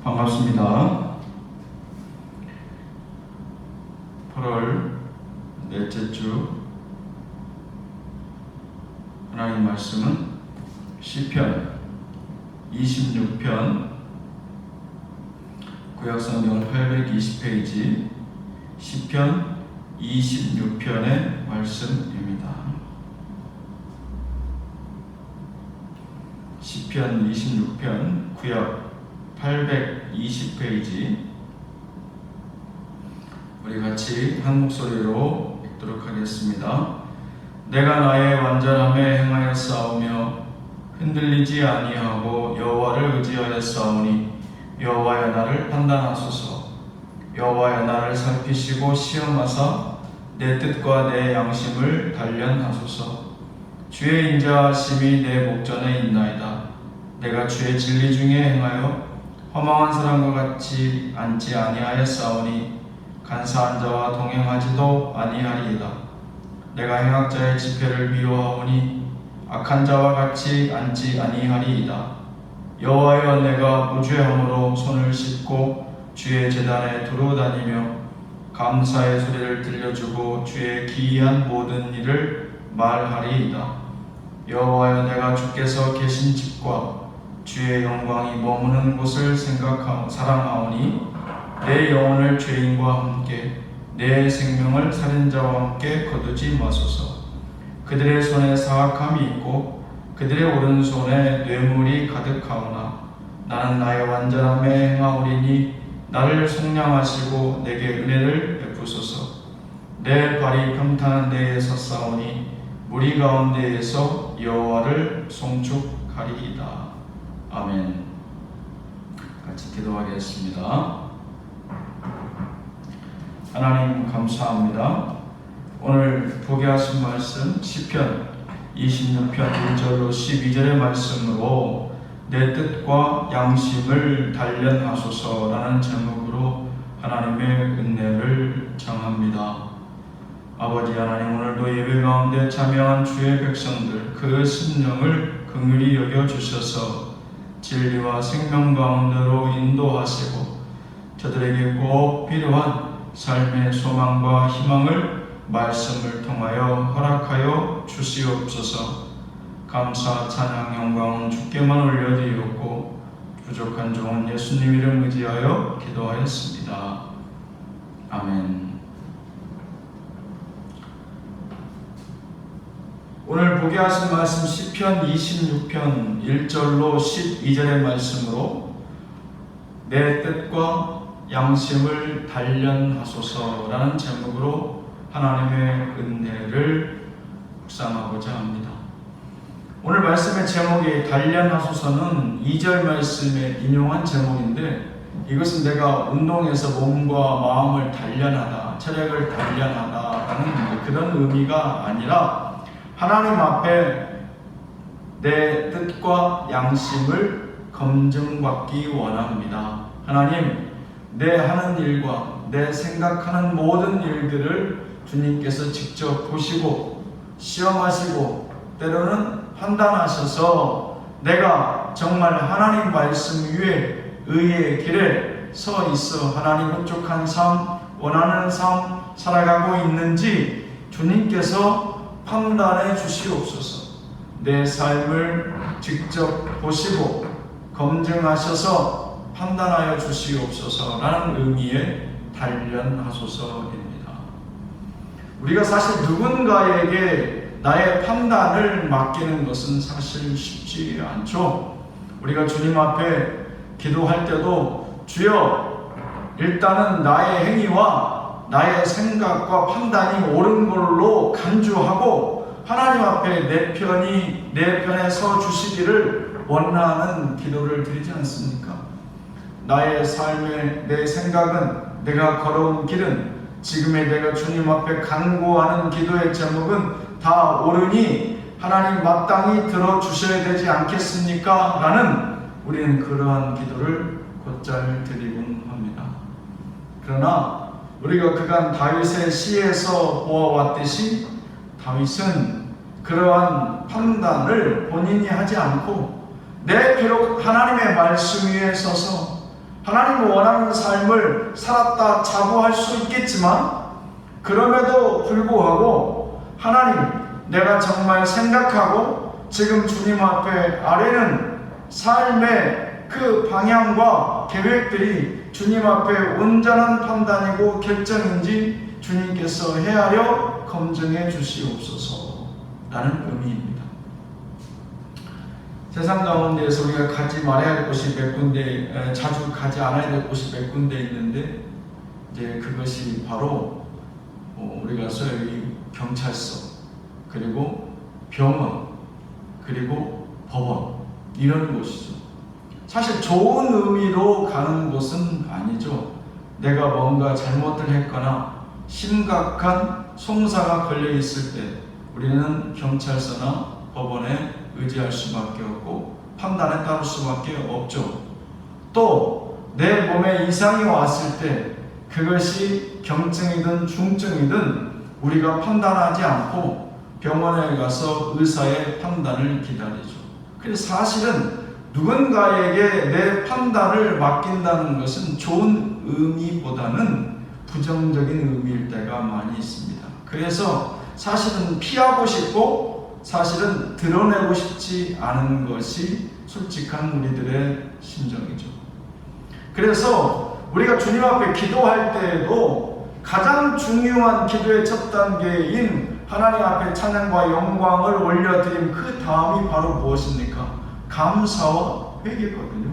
반갑습니다. 8월 넷째 주 하나님 말씀은 시편 26편 구약성경 820페이지 시편 26편의 말씀입니다. 시편 26편 구약 820페이지 우리 같이 한 목소리로 읽도록 하겠습니다. 내가 나의 완전함에 행하여 싸우며 흔들리지 아니하고 여호와를 의지하여 싸우니 여호와여 나를 판단하소서. 여호와여 나를 살피시고 시험하사 내 뜻과 내 양심을 단련하소서. 주의 인자하심이 내 목전에 있나이다. 내가 주의 진리 중에 행하여 허망한 사람과 같이 앉지 아니하였사오니 간사한 자와 동행하지도 아니하리이다. 내가 행악자의 집회를 미워하오니 악한 자와 같이 앉지 아니하리이다. 여호와여 내가 무죄함으로 손을 씻고 주의 제단에 두루 다니며 감사의 소리를 들려주고 주의 기이한 모든 일을 말하리이다. 여호와여 내가 주께서 계신 집과 주의 영광이 머무는 곳을 사랑하오니 내 영혼을 죄인과 함께 내 생명을 살인자와 함께 거두지 마소서. 그들의 손에 사악함이 있고 그들의 오른손에 뇌물이 가득하오나 나는 나의 완전함에 행하오리니 나를 속량하시고 내게 은혜를 베푸소서. 내 발이 평탄한 데에 섰사오니 무리 가운데에서 여호와를 송축하리이다. 아멘. 같이 기도하겠습니다. 하나님 감사합니다. 오늘 보게 하신 말씀 시편 26편 1절로 12절의 말씀으로 내 뜻과 양심을 단련하소서라는 제목으로 하나님의 은혜를 청합니다. 아버지 하나님, 오늘도 예배 가운데 참여한 주의 백성들 그 심령을 긍휼히 여겨주셔서 진리와 생명 가운데로 인도하시고 저들에게 꼭 필요한 삶의 소망과 희망을 말씀을 통하여 허락하여 주시옵소서. 감사 찬양 영광은 주께만 올려드리옵고 부족한 종은 예수님 이름 의지하여 기도하였습니다. 아멘. 오늘 보게 하신 말씀 시편 26편 1절로 12절의 말씀으로 내 뜻과 양심을 단련하소서라는 제목으로 하나님의 은혜를 묵상하고자 합니다. 오늘 말씀의 제목이 단련하소서는 2절 말씀에 인용한 제목인데, 이것은 내가 운동에서 몸과 마음을 단련하다, 체력을 단련하다라는 그런 의미가 아니라 하나님 앞에 내 뜻과 양심을 검증받기 원합니다. 하나님, 내 하는 일과 내 생각하는 모든 일들을 주님께서 직접 보시고 시험하시고 때로는 판단하셔서 내가 정말 하나님 말씀 위에 의의 길에 서 있어 하나님 흡족한 삶, 원하는 삶 살아가고 있는지 주님께서 판단해 주시옵소서. 내 삶을 직접 보시고 검증하셔서 판단하여 주시옵소서라는 의미의 단련하소서입니다. 우리가 사실 누군가에게 나의 판단을 맡기는 것은 사실 쉽지 않죠. 우리가 주님 앞에 기도할 때도 주여, 일단은 나의 행위와 나의 생각과 판단이 옳은 걸로 간주하고 하나님 앞에 내 편에 서 주시기를 원하는 기도를 드리지 않습니까? 나의 삶의 내 생각은, 내가 걸어온 길은, 지금의 내가 주님 앞에 간구하는 기도의 제목은 다 옳으니 하나님 마땅히 들어주셔야 되지 않겠습니까? 라는 우리는 그러한 기도를 곧잘 드리곤 합니다. 그러나 우리가 그간 다윗의 시에서 보아왔듯이 다윗은 그러한 판단을 본인이 하지 않고 내 비록 하나님의 말씀 위에 서서 하나님이 원하는 삶을 살았다 자부할 수 있겠지만, 그럼에도 불구하고 하나님, 내가 정말 생각하고 지금 주님 앞에 아뢰는 삶의 그 방향과 계획들이 주님 앞에 온전한 판단이고 결정인지 주님께서 헤아려 검증해 주시옵소서 라는 의미입니다. 세상 가운데에서 우리가 가지 말아야 할 곳이 몇 군데, 자주 가지 않아야 될 곳이 몇 군데 있는데, 이제 그것이 바로 우리가 소위 경찰서, 그리고 병원, 그리고 법원, 이런 곳이죠. 사실 좋은 의미로 가는 곳은 아니죠. 내가 뭔가 잘못을 했거나 심각한 송사가 걸려 있을 때 우리는 경찰서나 법원에 의지할 수밖에 없고 판단에 따를 수밖에 없죠. 또 내 몸에 이상이 왔을 때 그것이 경증이든 중증이든 우리가 판단하지 않고 병원에 가서 의사의 판단을 기다리죠. 그래서 사실은 누군가에게 내 판단을 맡긴다는 것은 좋은 의미보다는 부정적인 의미일 때가 많이 있습니다. 그래서 사실은 피하고 싶고 사실은 드러내고 싶지 않은 것이 솔직한 우리들의 심정이죠. 그래서 우리가 주님 앞에 기도할 때에도 가장 중요한 기도의 첫 단계인 하나님 앞에 찬양과 영광을 올려드림, 그 다음이 바로 무엇입니까? 감사와 회개거든요.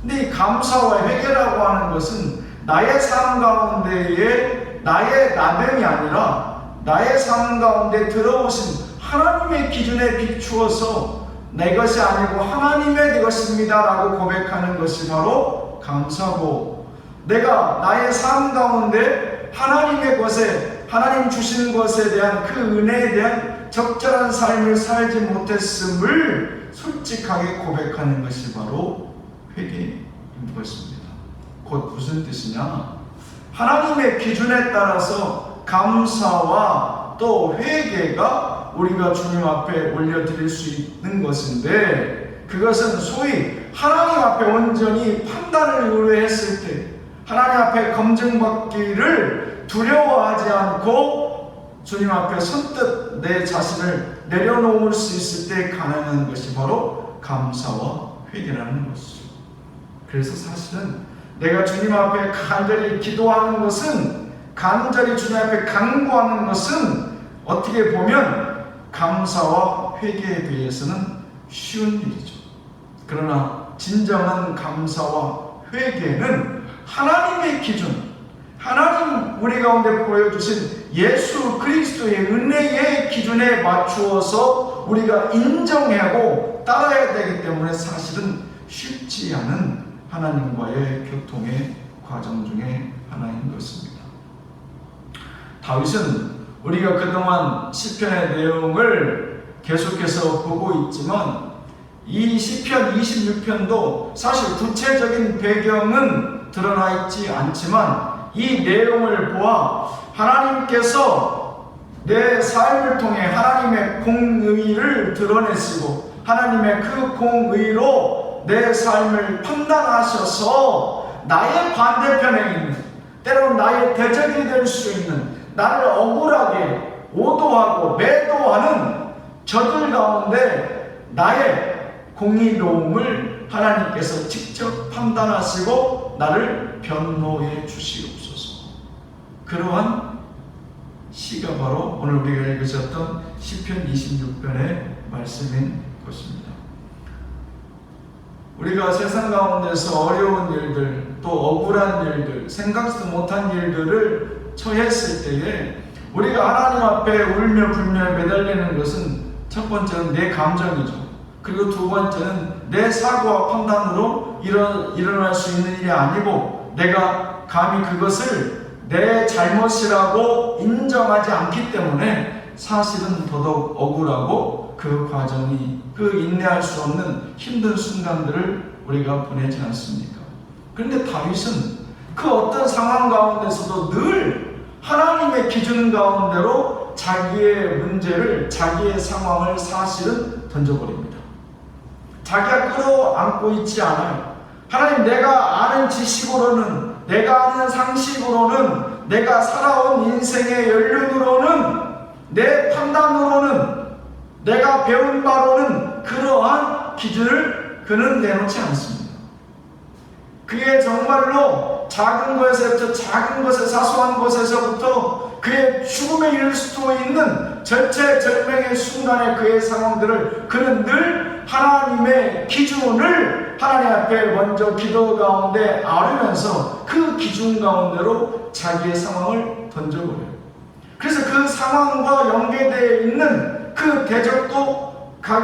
근데 이 감사와 회개라고 하는 것은 나의 삶 가운데에 나의 나됨이 아니라 나의 삶 가운데 들어오신 하나님의 기준에 비추어서 내 것이 아니고 하나님의 내 것입니다 라고 고백하는 것이 바로 감사고, 내가 나의 삶 가운데 하나님의 것에, 하나님 주신 것에 대한 그 은혜에 대한 적절한 삶을 살지 못했음을 솔직하게 고백하는 것이 바로 회개인 것입니다. 곧 무슨 뜻이냐? 하나님의 기준에 따라서 감사와 또 회개가 우리가 주님 앞에 올려드릴 수 있는 것인데, 그것은 소위 하나님 앞에 온전히 판단을 의뢰했을 때, 하나님 앞에 검증받기를 두려워하지 않고 주님 앞에 선뜻 내 자신을 내려놓을 수 있을 때 가능한 것이 바로 감사와 회개라는 것이죠. 그래서 사실은 내가 주님 앞에 간절히 기도하는 것은, 간절히 주님 앞에 간구하는 것은 어떻게 보면 감사와 회개에 대해서는 쉬운 일이죠. 그러나 진정한 감사와 회개는 하나님의 기준, 하나님 우리 가운데 보여주신 예수 그리스도의 은혜의 기준에 맞추어서 우리가 인정하고 따라야 되기 때문에 사실은 쉽지 않은 하나님과의 교통의 과정 중에 하나인 것입니다. 다윗은 우리가 그동안 시편의 내용을 계속해서 보고 있지만 이 시편 26편도 사실 구체적인 배경은 드러나 있지 않지만 이 내용을 보아 하나님께서 내 삶을 통해 하나님의 공의를 드러내시고 하나님의 그 공의로 내 삶을 판단하셔서 나의 반대편에 있는, 때로는 나의 대적이 될 수 있는, 나를 억울하게 오도하고 매도하는 저들 가운데 나의 공의로움을 하나님께서 직접 판단하시고 나를 변호해 주시옵소서. 그러한 시가 바로 오늘 우리가 읽으셨던 시편 26편의 말씀인 것입니다. 우리가 세상 가운데서 어려운 일들, 또 억울한 일들, 생각지도 못한 일들을 처했을 때에 우리가 하나님 앞에 울며 불며 매달리는 것은 첫 번째는 내 감정이죠. 그리고 두 번째는 내 사고와 판단으로 일어날 수 있는 일이 아니고 내가 감히 그것을 내 잘못이라고 인정하지 않기 때문에 사실은 더더욱 억울하고 그 과정이, 그 인내할 수 없는 힘든 순간들을 우리가 보내지 않습니까? 그런데 다윗은 그 어떤 상황 가운데서도 늘 하나님의 기준 가운데로 자기의 문제를, 자기의 상황을 사실은 던져버립니다. 자기가 끌어안고 있지 않아요. 하나님, 내가 아는 지식으로는, 내가 아는 상식으로는, 내가 살아온 인생의 연륜으로는, 내 판단으로는, 내가 배운 바로는 그러한 기준을 그는 내놓지 않습니다. 그게 정말로 작은 것에서부터, 작은 것에, 사소한 것에서부터 그의 죽음에 이를 수도 있는 절체절명의 순간의 그의 상황들을 그는 늘 하나님의 기준을 하나님 앞에 먼저 기도 가운데 아뢰면서 그 기준 가운데로 자기의 상황을 던져버려요. 그래서 그 상황과 연계되어 있는 그 대적도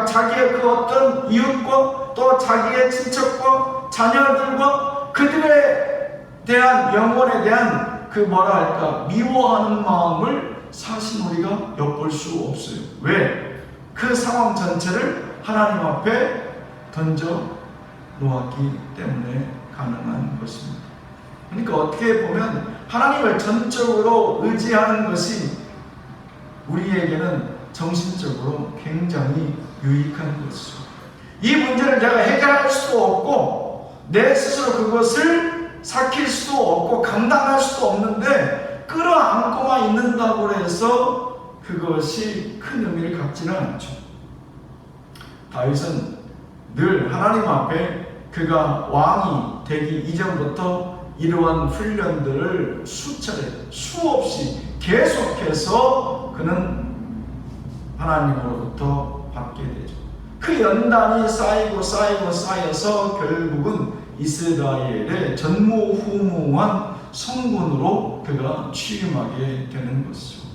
자기의 그 어떤 이웃과 또 자기의 친척과 자녀들과 그들에 대한 영혼에 대한 그 뭐라 할까, 미워하는 마음을 사실 우리가 엿볼 수 없어요. 왜? 그 상황 전체를 하나님 앞에 던져 놓았기 때문에 가능한 것입니다. 그러니까 어떻게 보면 하나님을 전적으로 의지하는 것이 우리에게는 정신적으로 굉장히 유익한 것이죠. 이 문제를 내가 해결할 수도 없고 내 스스로 그것을 삭힐 수도 없고 감당할 수도 없는데 끌어안고만 있는다고 해서 그것이 큰 의미를 갖지는 않죠. 다윗은 늘 하나님 앞에 그가 왕이 되기 이전부터 이러한 훈련들을 수차례, 수없이 계속해서 그는 하나님으로부터 받게 되죠. 그 연단이 쌓여서 결국은 이스라엘의 전무후무한 성군으로 그가 취임하게 되는 것이죠.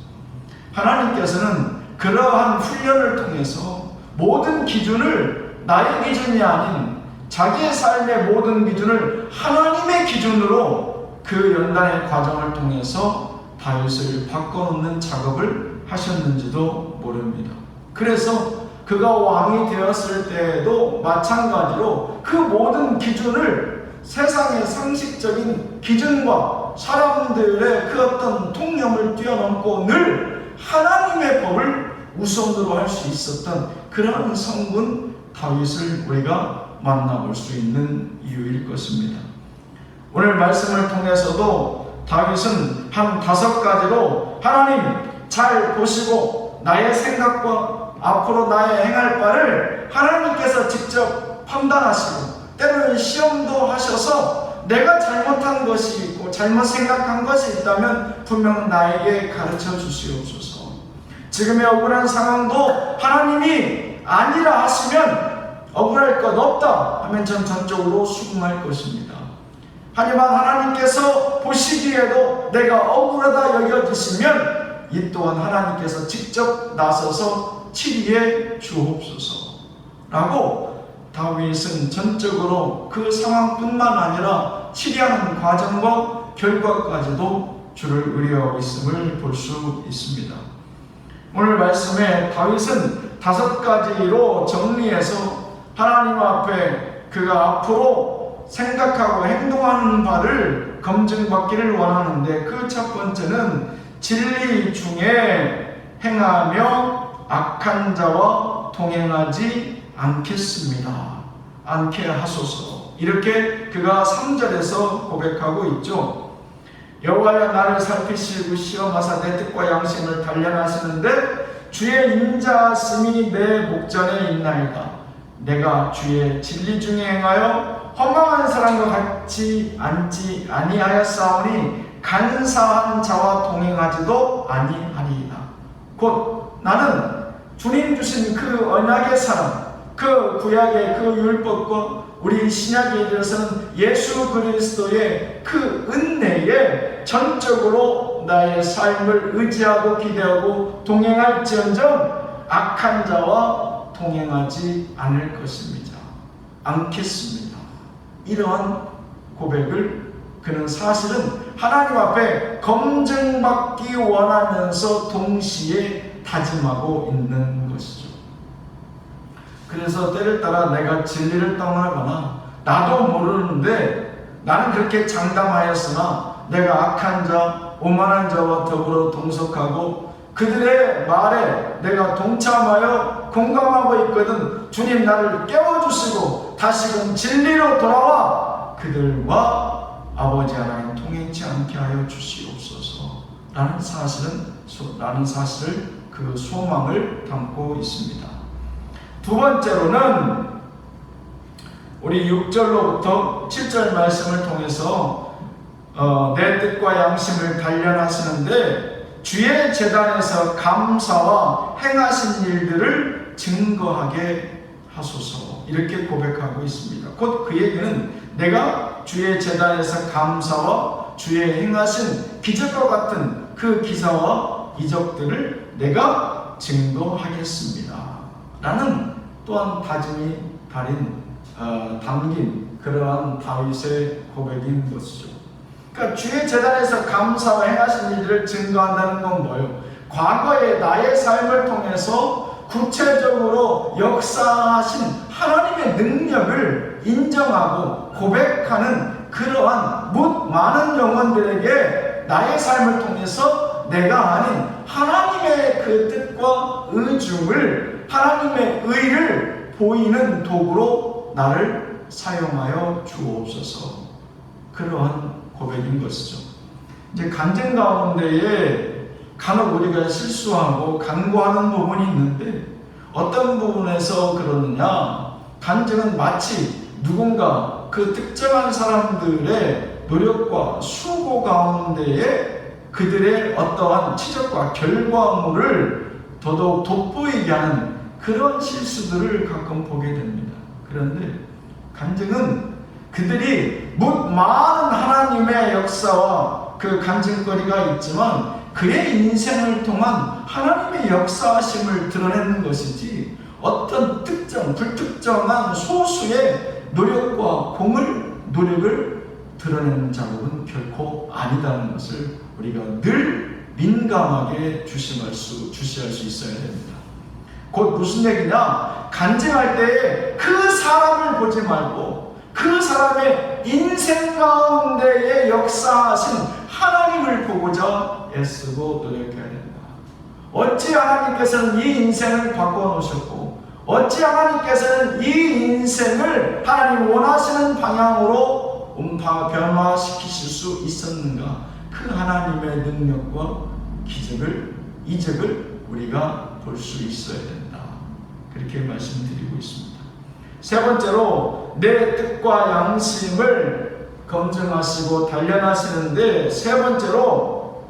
하나님께서는 그러한 훈련을 통해서 모든 기준을 나의 기준이 아닌 자기의 삶의 모든 기준을 하나님의 기준으로 그 연단의 과정을 통해서 다윗을 바꿔놓는 작업을 하셨는지도 모릅니다. 그래서 그가 왕이 되었을 때에도 마찬가지로 그 모든 기준을 세상의 상식적인 기준과 사람들의 그 어떤 통념을 뛰어넘고 늘 하나님의 법을 우선으로 할 수 있었던 그러한 성군 다윗을 우리가 만나볼 수 있는 이유일 것입니다. 오늘 말씀을 통해서도 다윗은 한 5가지로 하나님 잘 보시고 나의 생각과 앞으로 나의 행할 바를 하나님께서 직접 판단하시고 때로는 시험도 하셔서 내가 잘못한 것이 있고 잘못 생각한 것이 있다면 분명 나에게 가르쳐 주시옵소서. 지금의 억울한 상황도 하나님이 아니라 하시면 억울할 것 없다 하면 전 전적으로 수긍할 것입니다. 하지만 하나님께서 보시기에도 내가 억울하다 여겨지시면 이 또한 하나님께서 직접 나서서 치리해 주옵소서 라고 다윗은 전적으로 그 상황뿐만 아니라 치리하는 과정과 결과까지도 주를 의뢰하고 있음을 볼 수 있습니다. 오늘 말씀에 다윗은 5가지로 정리해서 하나님 앞에 그가 앞으로 생각하고 행동하는 바를 검증받기를 원하는데 그 첫 번째는 진리 중에 행하며 악한 자와 동행하지 않겠습니다. 않게 하소서. 이렇게 그가 3절에서 고백하고 있죠. 여호와여 나를 살피시고 시험하사 내 뜻과 양심을 단련하시는데 주의 인자하심이 내 목전에 있나이다. 내가 주의 진리 중에 행하여 허망한 사람과 같이 앉지 아니하였사오니 간사한 자와 동행하지도 아니하리이다. 곧 나는 주님 주신 그 언약의 사랑, 그 구약의 그 율법과 우리 신약에 이르러서는 예수 그리스도의 그 은혜에 전적으로 나의 삶을 의지하고 기대하고 동행할지언정 악한 자와 동행하지 않을 것입니다. 않겠습니다. 이러한 고백을 그는 사실은 하나님 앞에 검증받기 원하면서 동시에 다짐하고 있는 것이죠. 그래서 때를 따라 내가 진리를 떠나거나 나도 모르는데 나는 그렇게 장담하였으나 내가 악한 자, 오만한 자와 더불어 동석하고 그들의 말에 내가 동참하여 공감하고 있거든 주님 나를 깨워주시고 다시금 진리로 돌아와 그들과 아버지 하나님 통행치 않게 하여 주시옵소서 라는 사실을 그 소망을 담고 있습니다. 두 번째로는 우리 6절로부터 7절 말씀을 통해서 내 뜻과 양심을 단련하시는데 주의 제단에서 감사와 행하신 일들을 증거하게 하소서 이렇게 고백하고 있습니다. 곧 그 얘기는 내가 주의 제단에서 감사와 주의 행하신 기적과 같은 그 기사와 이적들을 내가 증거하겠습니다 라는 또한 다짐이 담긴 그러한 다윗의 고백인 것이죠. 그러니까 주의 제단에서 감사와 행하신 일들을 증거한다는 건 뭐예요? 과거의 나의 삶을 통해서 구체적으로 역사하신 하나님의 능력을 인정하고 고백하는 그러한 많은 영혼들에게 나의 삶을 통해서 내가 아닌 하나님의 그 뜻과 의중을, 하나님의 의를 보이는 도구로 나를 사용하여 주옵소서. 그러한 고백인 것이죠. 이제 간증 가운데에 간혹 우리가 실수하고 간구하는 부분이 있는데 어떤 부분에서 그러느냐? 간증은 마치 누군가 그 특정한 사람들의 노력과 수고 가운데에 그들의 어떠한 치적과 결과물을 더더욱 돋보이게 하는 그런 실수들을 가끔 보게 됩니다. 그런데 간증은 그들이 많은 하나님의 역사와 그 간증거리가 있지만 그의 인생을 통한 하나님의 역사하심을 드러내는 것이지 어떤 불특정한 소수의 노력과 노력을 드러내는 작업은 결코 아니다는 것을 우리가 늘 민감하게 주시할 수 있어야 됩니다. 곧 무슨 얘기냐? 간증할 때에 그 사람을 보지 말고 그 사람의 인생 가운데에 역사하신 하나님을 보고자 애쓰고 노력해야 된다. 어찌 하나님께서는 이 인생을 바꿔놓으셨고 어찌 하나님께서는 이 인생을 하나님 원하시는 방향으로 변화시키실 수 있었는가? 그 하나님의 능력과 이적을 우리가 볼 수 있어야 된다. 그렇게 말씀드리고 있습니다. 세 번째로 내 뜻과 양심을 검증하시고 단련하시는데 세 번째로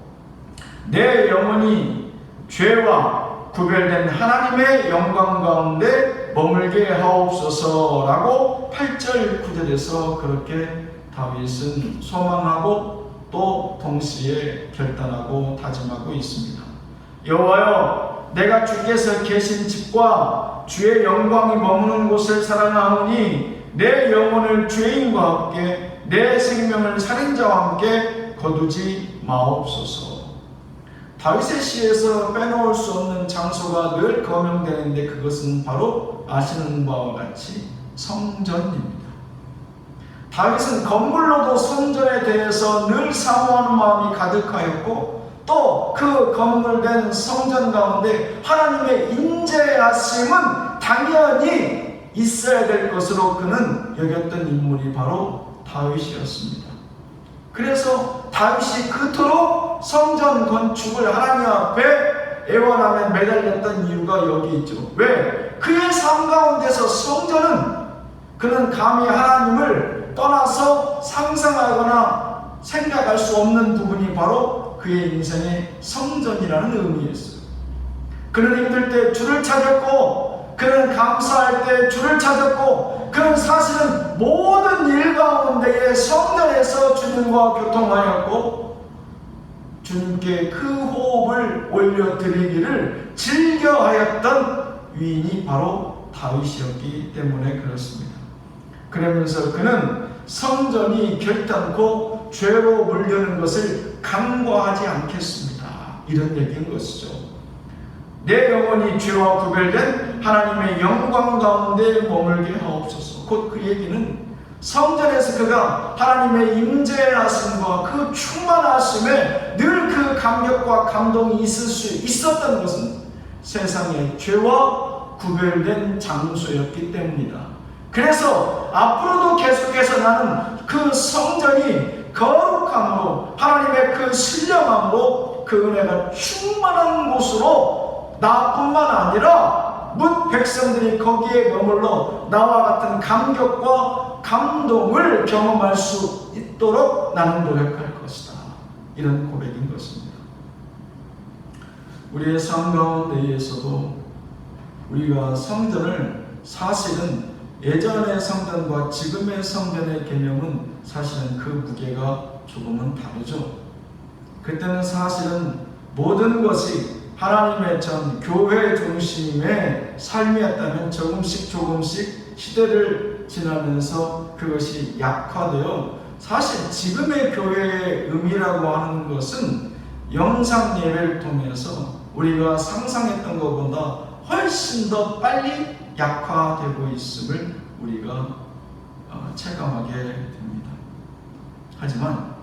내 영혼이 죄와 구별된 하나님의 영광 가운데 머물게 하옵소서라고 8절 9절에서 그렇게 다윗은 소망하고 또 동시에 결단하고 다짐하고 있습니다. 여호와여, 내가 주께서 계신 집과 주의 영광이 머무는 곳을 사랑하오니 내 영혼을 죄인과 함께 내 생명을 살인자와 함께 거두지 마옵소서. 다윗의 시에서 빼놓을 수 없는 장소가 늘 거명되는데 그것은 바로 아시는 바와 같이 성전입니다. 다윗은 건물로도 성전에 대해서 늘 사모하는 마음이 가득하였고 또 그 건물된 성전 가운데 하나님의 인재하심은 당연히 있어야 될 것으로 그는 여겼던 인물이 바로 다윗이었습니다. 그래서 다윗이 그토록 성전 건축을 하나님 앞에 애원하며 매달렸던 이유가 여기 있죠. 왜? 그의 삶 가운데서 성전은 그는 감히 하나님을 떠나서 상상하거나 생각할 수 없는 부분이 바로 그의 인생의 성전이라는 의미였어요. 그는 힘들 때 주를 찾았고 그는 감사할 때 주를 찾았고 그는 사실은 모든 일 가운데에 성전에서 주님과 교통하였고 주님께 그 호흡을 올려드리기를 즐겨하였던 위인이 바로 다윗이었기 때문에 그렇습니다. 그러면서 그는 성전이 결단코 죄로 물려는 것을 간과하지 않겠습니다. 이런 얘기인 것이죠. 내 영혼이 죄와 구별된 하나님의 영광 가운데 머물게 하옵소서. 곧 그 얘기는 성전에서 그가 하나님의 임재하심과 그 충만하심에 늘 그 감격과 감동이 있을 수 있었던 것은 세상의 죄와 구별된 장소였기 때문이다. 그래서 앞으로도 계속해서 나는 그 성전이 거룩함으로 하나님의 그 신령함으로 그 은혜가 충만한 곳으로 나뿐만 아니라 뭇 백성들이 거기에 머물러 나와 같은 감격과 감동을 경험할 수 있도록 나는 노력할 것이다. 이런 고백인 것입니다. 우리의 삶 가운데에서도 우리가 성전을 사실은 예전의 성전과 지금의 성전의 개념은 사실은 그 무게가 조금은 다르죠. 그때는 사실은 모든 것이 하나님의 전 교회 중심의 삶이었다면 조금씩 시대를 지나면서 그것이 약화되어 사실 지금의 교회의 의미라고 하는 것은 영상 예배를 통해서 우리가 상상했던 것보다 훨씬 더 빨리 약화되고 있음을 우리가 체감하게 됩니다. 하지만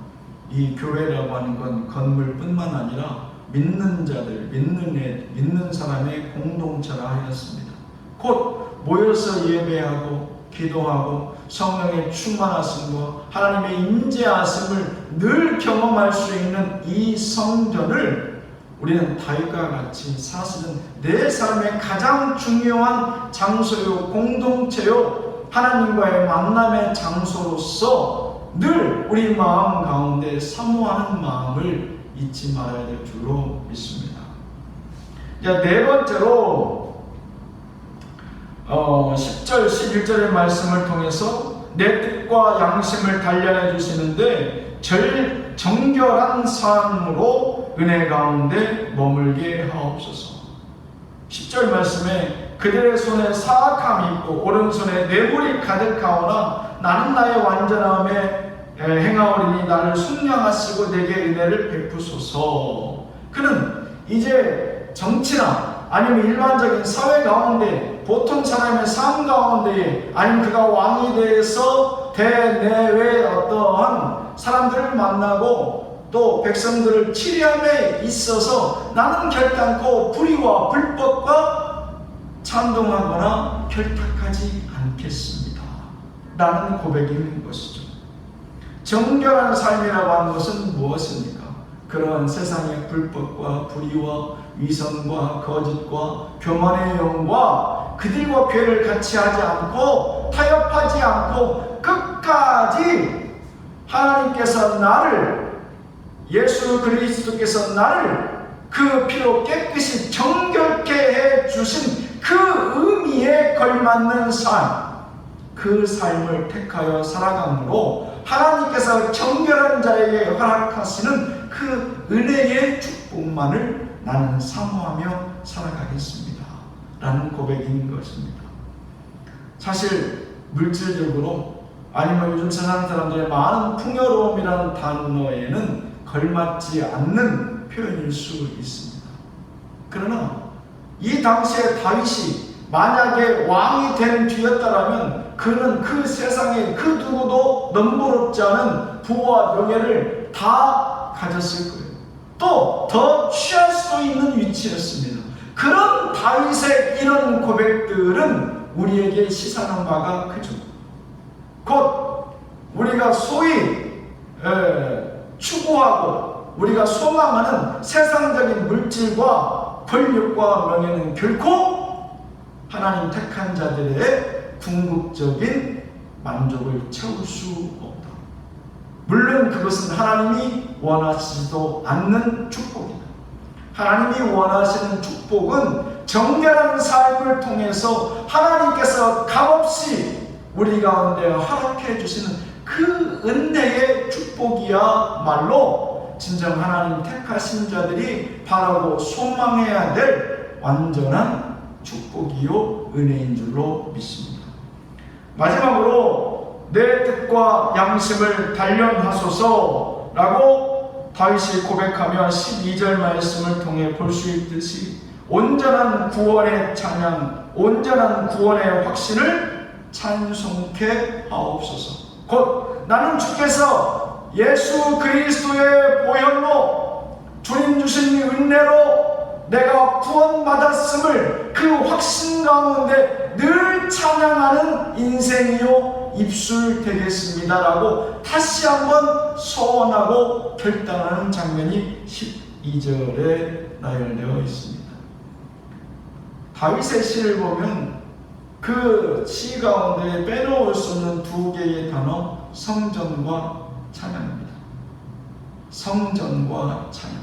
이 교회라고 하는 건 건물뿐만 아니라 믿는 자들, 믿는 사람의 공동체라 하였습니다. 곧 모여서 예배하고 기도하고 성령의 충만하심과 하나님의 임재하심을 늘 경험할 수 있는 이 성전을 우리는 다윗과 같이 사실은 내 삶의 가장 중요한 장소요, 공동체요, 하나님과의 만남의 장소로서 늘 우리 마음 가운데 사모하는 마음을 잊지 말아야 될 줄로 믿습니다. 네 번째로 10절, 11절의 말씀을 통해서 내 뜻과 양심을 단련해 주시는데 정결한 삶으로 은혜 가운데 머물게 하옵소서. 10절 말씀에 그들의 손에 사악함이 있고 오른손에 뇌물이 가득하오나 나는 나의 완전함에 행하오리니 나를 순량하시고 내게 은혜를 베푸소서. 그는 이제 정치나 아니면 일반적인 사회 가운데 보통 사람의 삶 가운데에 아니면 그가 왕이 되어서 대내외 어떠한 사람들을 만나고 또 백성들을 치리함에 있어서 나는 결단코 불의와 불법과 찬동하거나 결탁하지 않겠습니다 라는 고백이 있는 것이죠. 정결한 삶이라고 하는 것은 무엇입니까? 그러한 세상의 불법과 불의와 위선과 거짓과 교만의 영과 그들과 괴를 같이 하지 않고 타협하지 않고 끝까지 하나님께서 나를, 예수 그리스도께서 나를 그 피로 깨끗이 정결케 해 주신 그 의미에 걸맞는 삶, 그 삶을 택하여 살아가므로 하나님께서 정결한 자에게 허락하시는 그 은혜의 축복만을 나는 사모하며 살아가겠습니다 라는 고백인 것입니다. 사실 물질적으로 아니면 요즘 세상 사람들의 많은 풍요로움이라는 단어에는 걸맞지 않는 표현일 수 있습니다. 그러나 이 당시에 다윗이 만약에 왕이 된 뒤였다라면 그는 그 세상에 그 누구도 넘보롭지 않은 부와 명예를 다 가졌을 거예요. 또 더 취할 수도 있는 위치였습니다. 그런 다윗의 이런 고백들은 우리에게 시사하는 바가 크죠. 곧 우리가 소위 추구하고 우리가 소망하는 세상적인 물질과 권력과 명예는 결코 하나님 택한 자들의 궁극적인 만족을 채울 수 없다. 물론 그것은 하나님이 원하시지도 않는 축복이다. 하나님이 원하시는 축복은 정결한 삶을 통해서 하나님께서 값없이 우리 가운데 허락해 주시는 그 은혜의 축복이야말로 진정 하나님 택하신 자들이 바라고 소망해야 될 완전한 축복이요 은혜인 줄로 믿습니다. 마지막으로 내 뜻과 양심을 단련하소서 라고 다윗이 고백하며 12절 말씀을 통해 볼 수 있듯이 온전한 구원의 찬양, 온전한 구원의 확신을 찬송케 하옵소서. 곧 나는 주께서 예수 그리스도의 보혈로 주님 주신 은혜로 내가 구원받았음을 그 확신 가운데 늘 찬양하는 인생이요 입술 되겠습니다라고 다시 한번 소원하고 결단하는 장면이 12절에 나열되어 있습니다. 다윗의 시를 보면 그 시 가운데 빼놓을 수 없는 두 개의 단어, 성전과 찬양입니다. 성전과 찬양.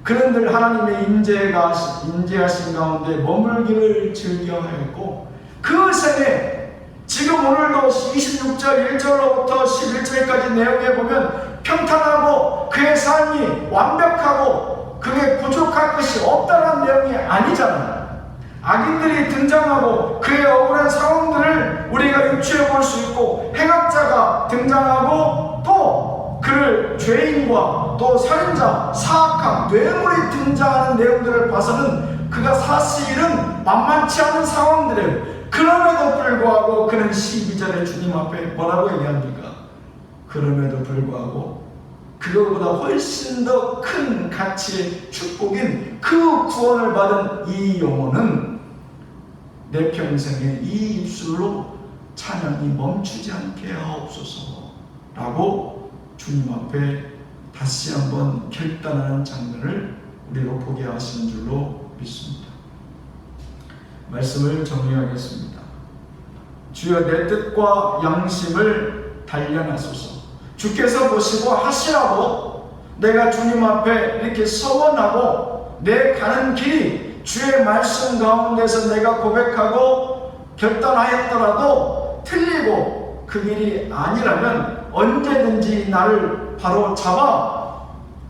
그는 늘 하나님의 인재하신 가운데 머물기를 즐겨하였고 그 생에 지금 오늘도 26절 1절로부터 11절까지 내용에 보면 평탄하고 그의 삶이 완벽하고 그게 부족할 것이 없다는 내용이 아니잖아요. 악인들이 등장하고 그의 억울한 상황들을 우리가 유추해 볼 수 있고 행악자가 등장하고 또 그를 죄인과 또 살인자, 사악한 뇌물이 등장하는 내용들을 봐서는 그가 사실은 만만치 않은 상황들이에요. 그럼에도 불구하고 그는 12절에 주님 앞에 뭐라고 얘기합니까? 그럼에도 불구하고 그것보다 훨씬 더 큰 가치의 축복인 그 구원을 받은 이 영혼은 내 평생에 이 입술로 찬양이 멈추지 않게 하옵소서 라고 주님 앞에 다시 한번 결단하는 장면을 우리로 보게 하시는 줄로 믿습니다. 말씀을 정리하겠습니다. 주여 내 뜻과 양심을 단련하소서. 주께서 보시고 하시라고 내가 주님 앞에 이렇게 서원하고 내 가는 길이 주의 말씀 가운데서 내가 고백하고 결단하였더라도 틀리고 그 길이 아니라면 언제든지 나를 바로 잡아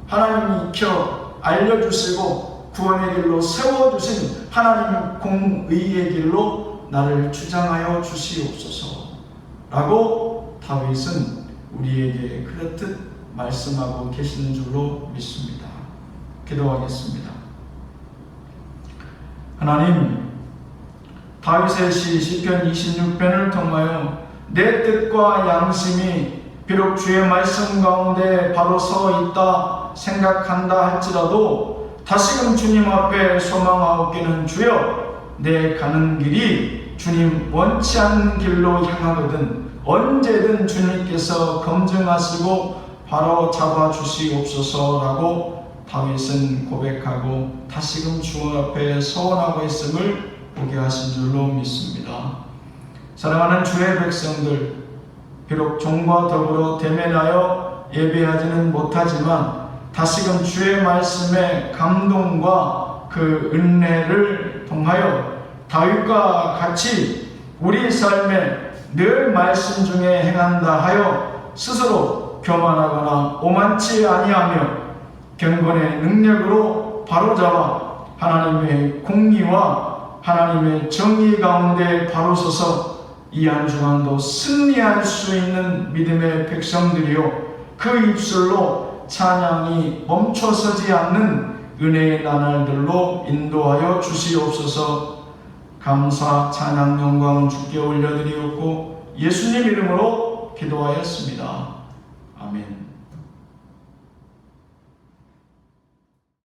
하나님이 익혀 알려주시고 구원의 길로 세워주신 하나님 공의의 길로 나를 주장하여 주시옵소서 라고 다윗은 우리에게 그렇듯 말씀하고 계시는 줄로 믿습니다. 기도하겠습니다. 하나님, 다윗의 시 시편 26편을 통하여 내 뜻과 양심이 비록 주의 말씀 가운데 바로 서 있다 생각한다 할지라도 다시금 주님 앞에 소망하옵기는 주여 내 가는 길이 주님 원치 않는 길로 향하거든 언제든 주님께서 검증하시고 바로 잡아주시옵소서라고 다윗은 고백하고 다시금 주 앞에 서원하고 있음을 보게 하신 줄로 믿습니다. 사랑하는 주의 백성들, 비록 종과 더불어 대면하여 예배하지는 못하지만 다시금 주의 말씀의 감동과 그 은혜를 통하여 다윗과 같이 우리 삶에 늘 말씀 중에 행한다 하여 스스로 교만하거나 오만치 아니하며 경건의 능력으로 바로잡아 하나님의 공의와 하나님의 정의 가운데 바로 서서 이 한 주간도 승리할 수 있는 믿음의 백성들이요 그 입술로 찬양이 멈춰서지 않는 은혜의 나날들로 인도하여 주시옵소서. 감사 찬양 영광 주께 올려드리옵고 예수님 이름으로 기도하였습니다. 아멘.